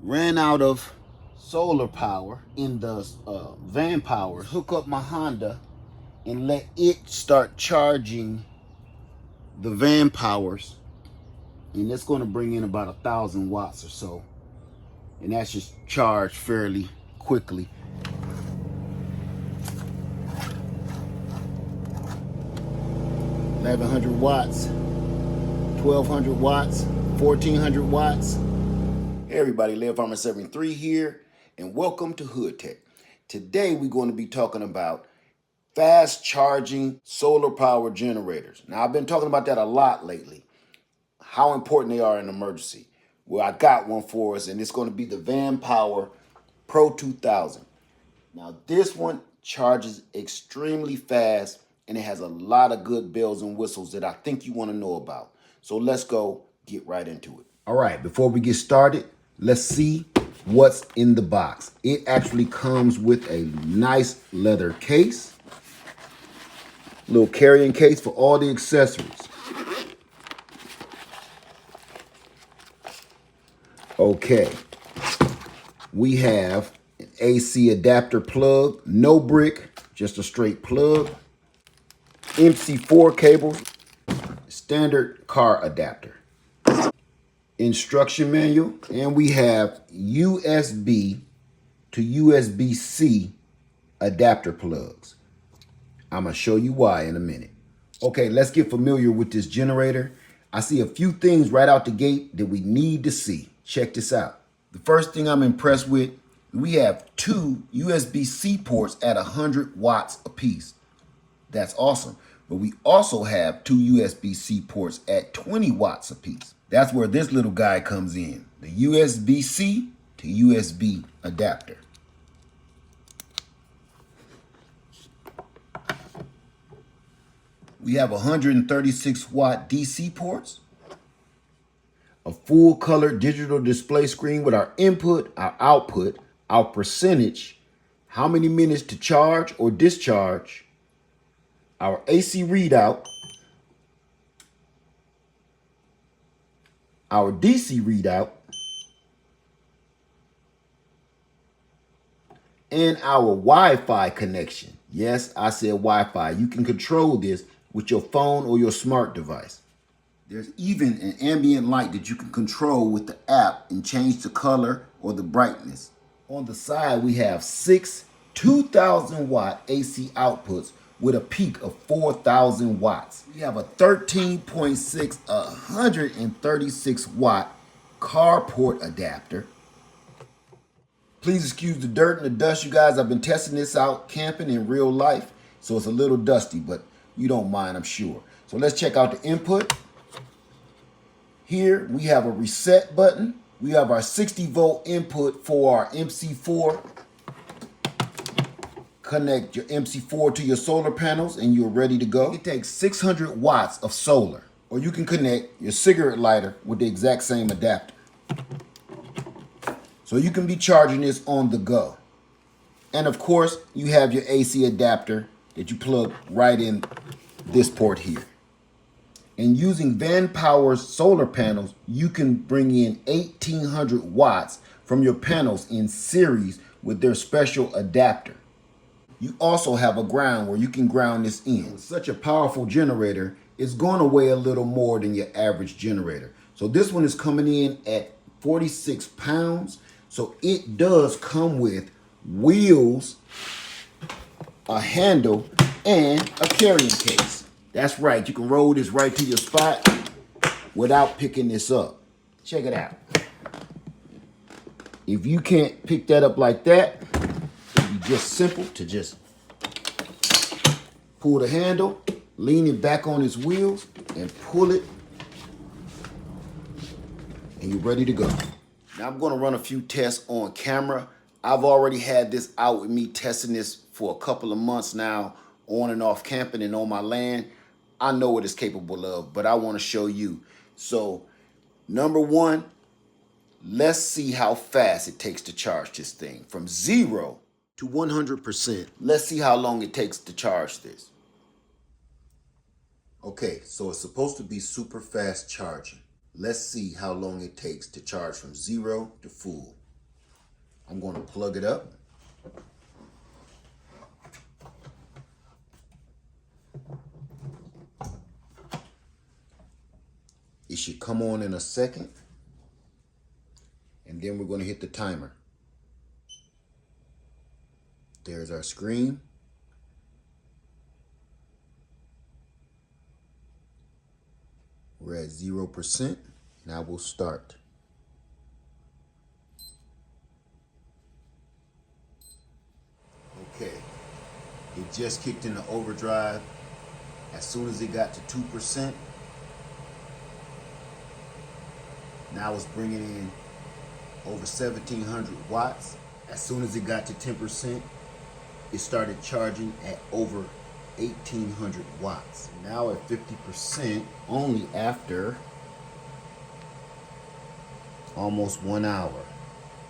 ran out of solar power in the van power. Hook up my Honda and let it start charging the van powers, and it's going to bring in about 1,000 watts or so, and that's just charged fairly quickly. $1,100 watts, 1,200 watts, 1,400 watts. Hey everybody, Lev Farmer 73 here, and welcome to Hood Tech. Today we're going to be talking about fast charging solar power generators. Now I've been talking about that a lot lately, how important they are in emergency. Well, I got one for us, and it's going to be the Van Power Pro 2000. Now this one charges extremely fast, and it has a lot of good bells and whistles that I think you want to know about. So let's go get right into it. All right, before we get started, let's see what's in the box. It actually comes with a nice leather case, little carrying case for all the accessories. Okay, we have an AC adapter plug, no brick, just a straight plug, MC4 cable, standard car adapter, instruction manual, and we have USB to USB-C adapter plugs. I'm going to show you why in a minute. Okay, let's get familiar with this generator. I see a few things right out the gate that we need to see. Check this out. The first thing I'm impressed with, we have two USB-C ports at 100 watts apiece. That's awesome. But we also have two USB-C ports at 20 watts apiece. That's where this little guy comes in, the USB-C to USB adapter. We have 136 watt DC ports, a full color digital display screen with our input, our output, our percentage, how many minutes to charge or discharge, our AC readout, our DC readout, and our Wi-Fi connection. Yes, I said Wi-Fi. You can control this with your phone or your smart device. There's even an ambient light that you can control with the app and change the color or the brightness. On the side, we have 6 2,000 watt AC outputs with a peak of 4,000 watts. We have a 13.6 136 watt carport adapter. Please excuse the dirt and the dust, you guys. I've been testing this out camping in real life, so it's a little dusty, but you don't mind, I'm sure. So let's check out the input. Here we have a reset button. We have our 60 volt input for our MC4. Connect your MC4 to your solar panels and you're ready to go. It takes 600 watts of solar, or you can connect your cigarette lighter with the exact same adapter. So you can be charging this on the go. And of course, you have your AC adapter that you plug right in this port here. And using Van Power's solar panels, you can bring in 1,800 watts from your panels in series with their special adapter. You also have a ground where you can ground this in. Such a powerful generator, it's going to weigh a little more than your average generator. So this one is coming in at 46 pounds. So it does come with wheels, a handle, and a carrying case. That's right, you can roll this right to your spot without picking this up. Check it out. If you can't pick that up like that, it'd be just simple to just pull the handle, lean it back on its wheels, and pull it, and you're ready to go. Now I'm gonna run a few tests on camera. I've already had this out with me testing this for a couple of months now, on and off camping and on my land. I know what it's capable of, but I wanna show you. So, number one, let's see how fast it takes to charge this thing. From 0 to 100%. Let's see how long it takes to charge this. Okay, so it's supposed to be super fast charging. Let's see how long it takes to charge from 0 to full. I'm going to plug it up. It should come on in a second. And then we're going to hit the timer. There's our screen. We're at 0%. Now we'll start. Okay, it just kicked into overdrive. As soon as it got to 2%, now it's bringing in over 1,700 watts. As soon as it got to 10%, it started charging at over 1,800 watts. Now at 50%, only after almost 1 hour.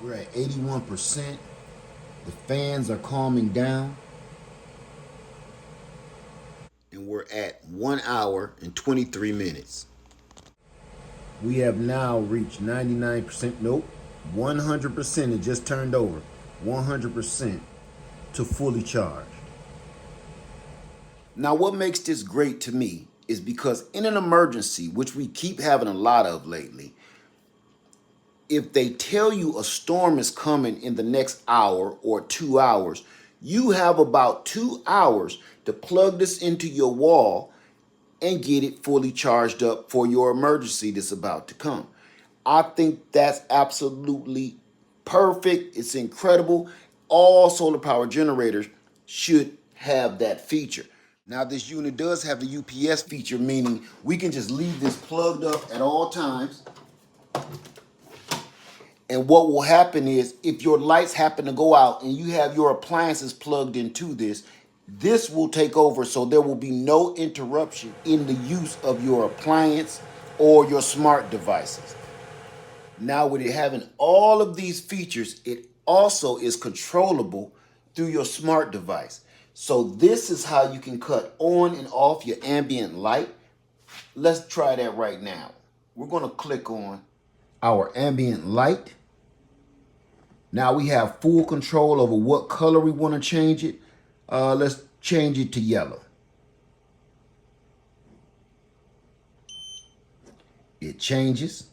We're at 81%. The fans are calming down. And we're at 1 hour and 23 minutes. We have now reached 99%, nope, 100%. It just turned over 100% to fully charged. Now, what makes this great to me is because in an emergency, which we keep having a lot of lately, if they tell you a storm is coming in the next hour or 2 hours, you have about 2 hours to plug this into your wall and get it fully charged up for your emergency that's about to come. I think that's absolutely perfect. It's incredible. All solar power generators should have that feature. Now, this unit does have the UPS feature, meaning we can just leave this plugged up at all times. And what will happen is if your lights happen to go out and you have your appliances plugged into this, this will take over, so there will be no interruption in the use of your appliance or your smart devices. Now, with it having all of these features, it also is controllable through your smart device. So this is how you can cut on and off your ambient light. Let's try that right now. We're going to click on our ambient light. Now we have full control over what color we want to change it. Let's change it to yellow. It changes.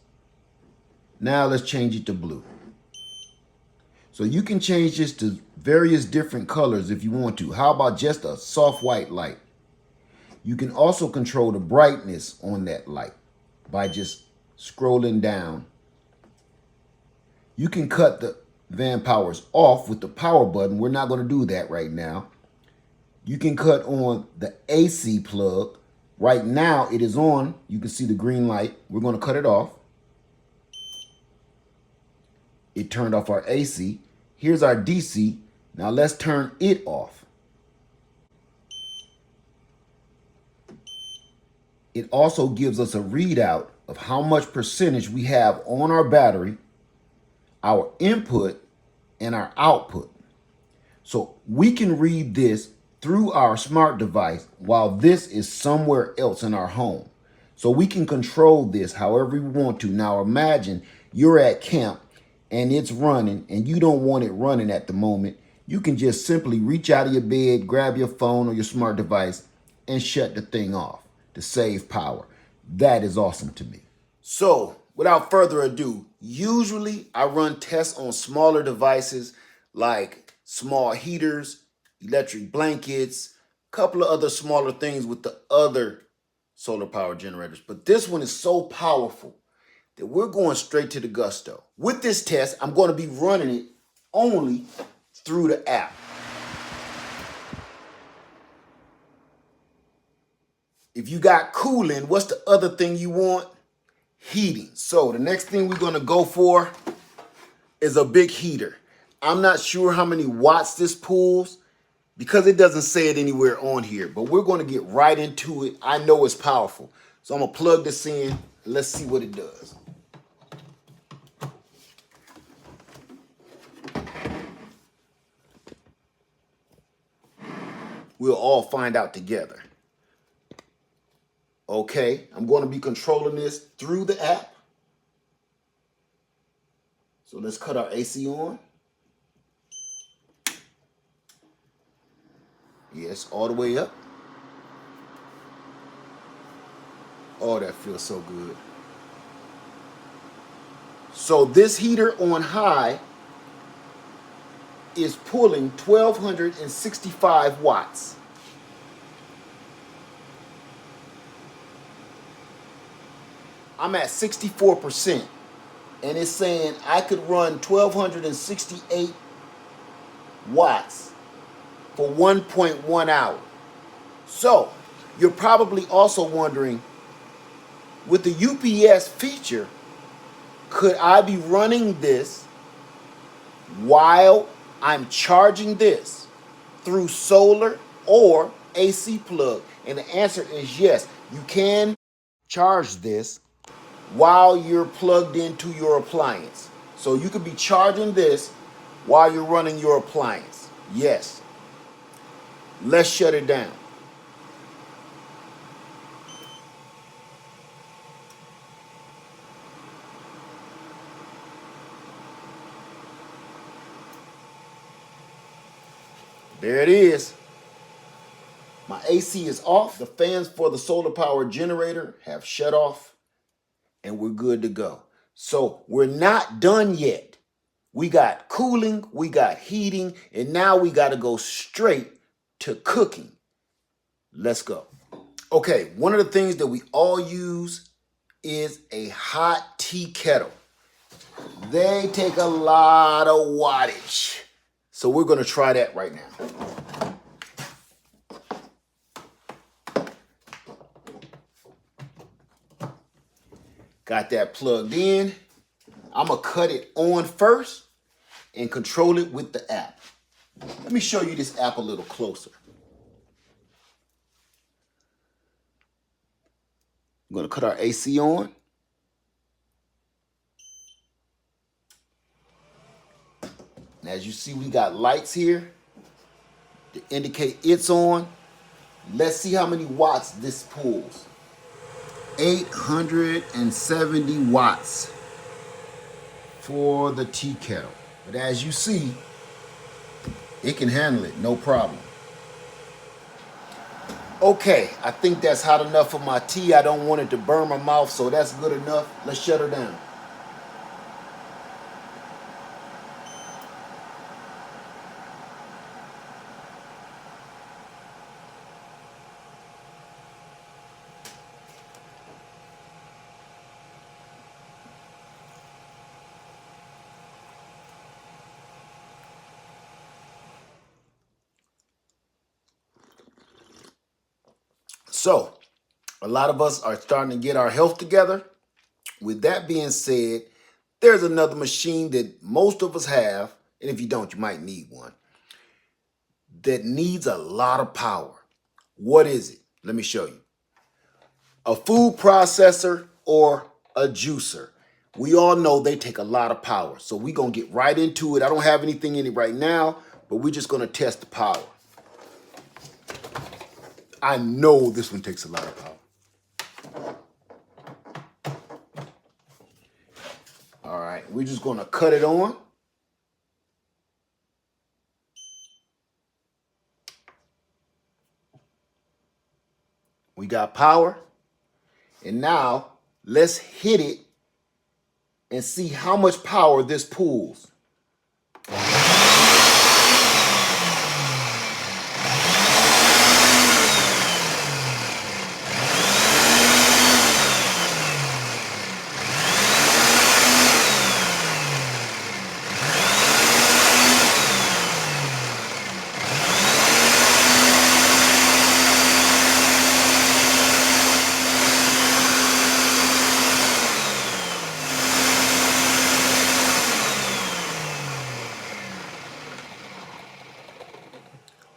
Now let's change it to blue. So you can change this to various different colors if you want to. How about just a soft white light? You can also control the brightness on that light by just scrolling down. You can cut the van powers off with the power button. We're not going to do that right now. You can cut on the AC plug. Right now it is on. You can see the green light. We're going to cut it off. It turned off our AC. Here's our DC. Now let's turn it off. It also gives us a readout of how much percentage we have on our battery, our input, and our output. So we can read this through our smart device while this is somewhere else in our home. So we can control this however we want to. Now imagine you're at camp and it's running and you don't want it running at the moment. You can just simply reach out of your bed, grab your phone or your smart device and shut the thing off to save power. That is awesome to me. So without further ado, usually I run tests on smaller devices like small heaters, electric blankets, a couple of other smaller things with the other solar power generators. But this one is so powerful that we're going straight to the gusto. With this test, I'm going to be running it only through the app. If you got cooling, what's the other thing you want? Heating. So the next thing we're going to go for is a big heater. I'm not sure how many watts this pulls because it doesn't say it anywhere on here, but we're going to get right into it. I know it's powerful. So I'm going to plug this in and let's see what it does. We'll all find out together. Okay, I'm going to be controlling this through the app. So let's cut our AC on. Yes, all the way up. Oh, that feels so good. So this heater on high is pulling 1,265 watts. I'm at 64%, and it's saying I could run 1,268 watts for 1.1 hour. So you're probably also wondering, with the UPS feature, could I be running this while I'm charging this through solar or AC plug? And the answer is yes. You can charge this while you're plugged into your appliance. So you could be charging this while you're running your appliance. Yes. Let's shut it down. There it is. My AC is off. The fans for the solar power generator have shut off, and we're good to go. So we're not done yet. We got cooling, we got heating, and now we got to go straight to cooking. Let's go. Okay, one of the things that we all use is a hot tea kettle. They take a lot of wattage. So we're going to try that right now. Got that plugged in. I'm going to cut it on first and control it with the app. Let me show you this app a little closer. I'm going to cut our AC on. And as you see, we got lights here to indicate it's on. Let's see how many watts this pulls. 870 watts for the tea kettle. But as you see, it can handle it, no problem. Okay, I think that's hot enough for my tea. I don't want it to burn my mouth, so that's good enough. Let's shut her down. So, a lot of us are starting to get our health together. With that being said, there's another machine that most of us have, and if you don't, you might need one, that needs a lot of power. What is it? Let me show you. A food processor or a juicer. We all know they take a lot of power. So we're going to get right into it. I don't have anything in it right now, but we're just going to test the power. I know this one takes a lot of power. All right, we're just going to cut it on. We got power. And now let's hit it and see how much power this pulls.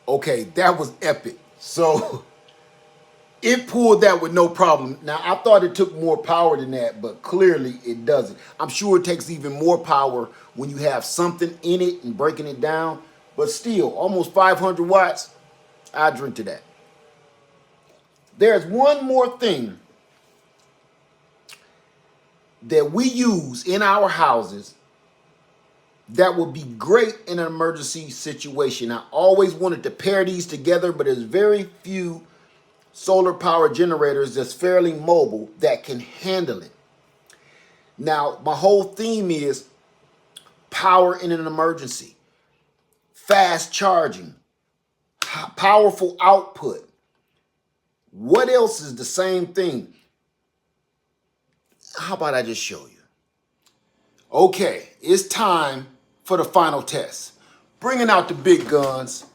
Okay, that was epic. So it pulled that with no problem. Now, I thought it took more power than that, but clearly it doesn't. I'm sure it takes even more power when you have something in it and breaking it down, but still, almost 500 watts, I drink to that. There's one more thing that we use in our houses that would be great in an emergency situation. I always wanted to pair these together, but there's very few solar power generators that's fairly mobile that can handle it. Now, my whole theme is power in an emergency, fast charging, powerful output. What else is the same thing? How about I just show you? Okay, it's time for the final test. Bringing out the big guns,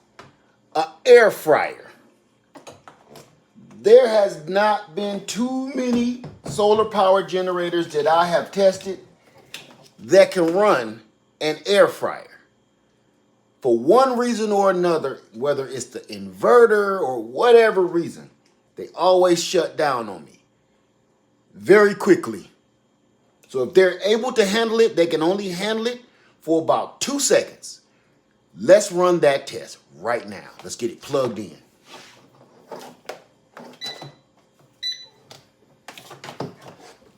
an air fryer. There has not been too many solar power generators that I have tested that can run an air fryer. For one reason or another, whether it's the inverter or whatever reason, they always shut down on me very quickly. So if they're able to handle it, they can only handle it for about 2 seconds. Let's run that test right now. Let's get it plugged in.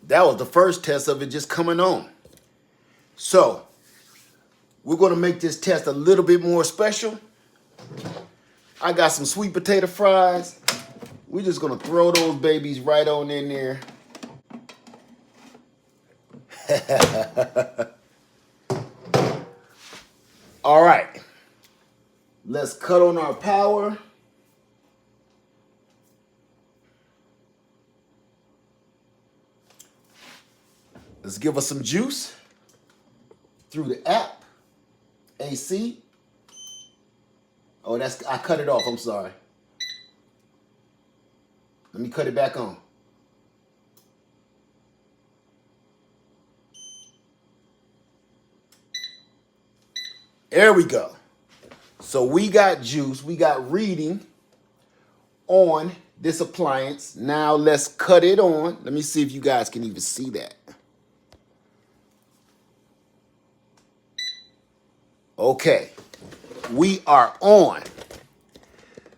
That was the first test of it just coming on. So we're going to make this test a little bit more special. I got some sweet potato fries. We're just going to throw those babies right on in there. All right. Let's cut on our power. Let's give us some juice through the app. AC. Oh, I cut it off. I'm sorry. Let me cut it back on. There we go. So we got juice. We got reading on this appliance. Now let's cut it on. Let me see if you guys can even see that. Okay, we are on.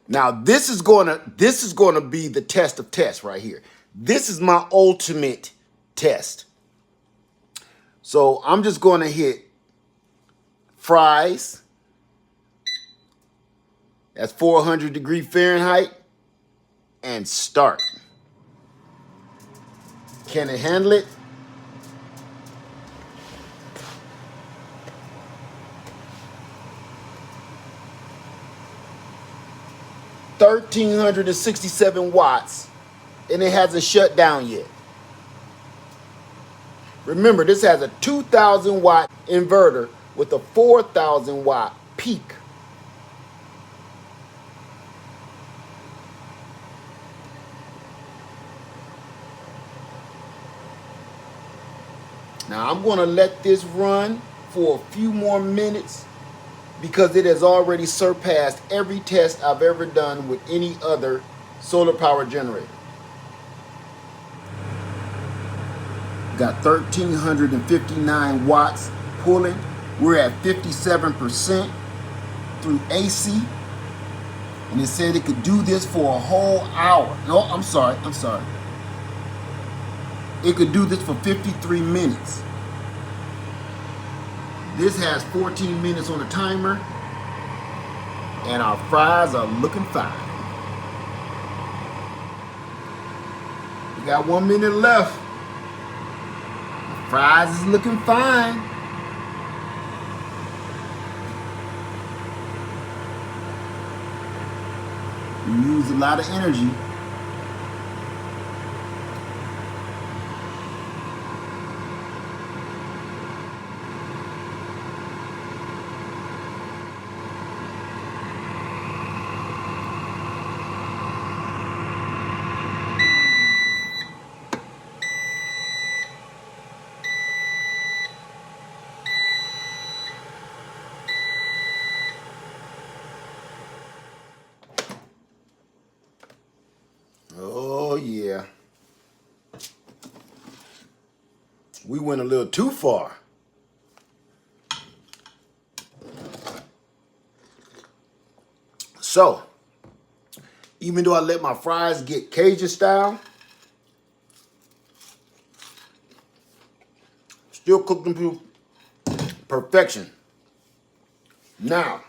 Now this is gonna be the test of tests right here. This is my ultimate test. So I'm just gonna hit fries. That's 400 degrees Fahrenheit, and start. Can it handle it? $1,367 watts, and it hasn't shut down yet. Remember, this has a 2,000 watt inverter with a 4,000 watt peak. Now I'm going to let this run for a few more minutes because it has already surpassed every test I've ever done with any other solar power generator. Got 1,359 watts pulling. We're at 57% through AC. And it said it could do this for a whole hour. No, I'm sorry. It could do this for 53 minutes. This has 14 minutes on the timer, and our fries are looking fine. We got 1 minute left. The fries is looking fine. We use a lot of energy. Oh, yeah. We went a little too far. So, even though I let my fries get Cajun style, still cooked them to perfection. Now,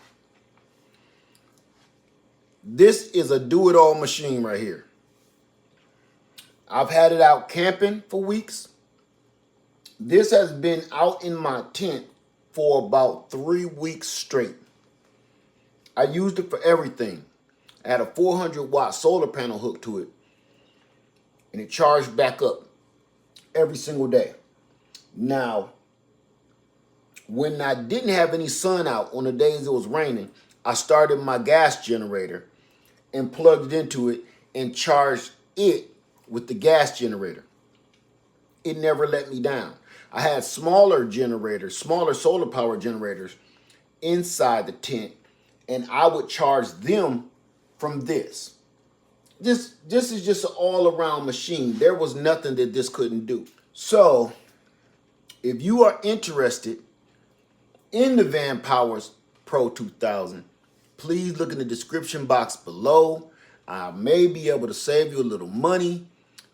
this is a do-it-all machine right here. I've had it out camping for weeks. This has been out in my tent for about 3 weeks straight. I used it for everything. I had a 400-watt solar panel hooked to it, and it charged back up every single day. Now, when I didn't have any sun out on the days it was raining, I started my gas generator and plugged it into it and charged it with the gas generator. It never let me down. I had smaller generators, smaller solar power generators inside the tent, and I would charge them from this. This is just an all-around machine. There was nothing that this couldn't do. So, if you are interested in the Vanpowers Pro 2000, please look in the description box below. I may be able to save you a little money.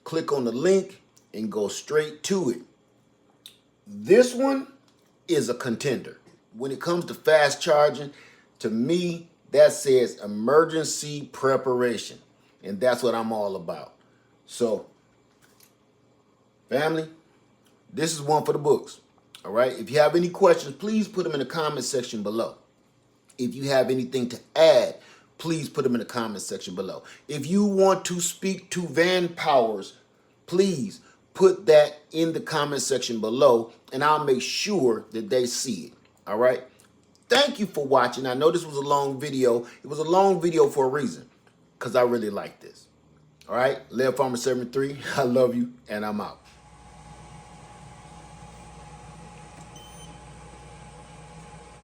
Click on the link and go straight to it. This one is a contender. When it comes to fast charging, to me, that says emergency preparation. And that's what I'm all about. So, family, this is one for the books. All right? If you have any questions, please put them in the comment section below. If you have anything to add, please put them in the comment section below. If you want to speak to Vanpowers, please put that in the comment section below, and I'll make sure that they see it. All right? Thank you for watching. I know this was a long video. It was a long video for a reason, because I really like this. All right? Lev Farmer 73, I love you, and I'm out.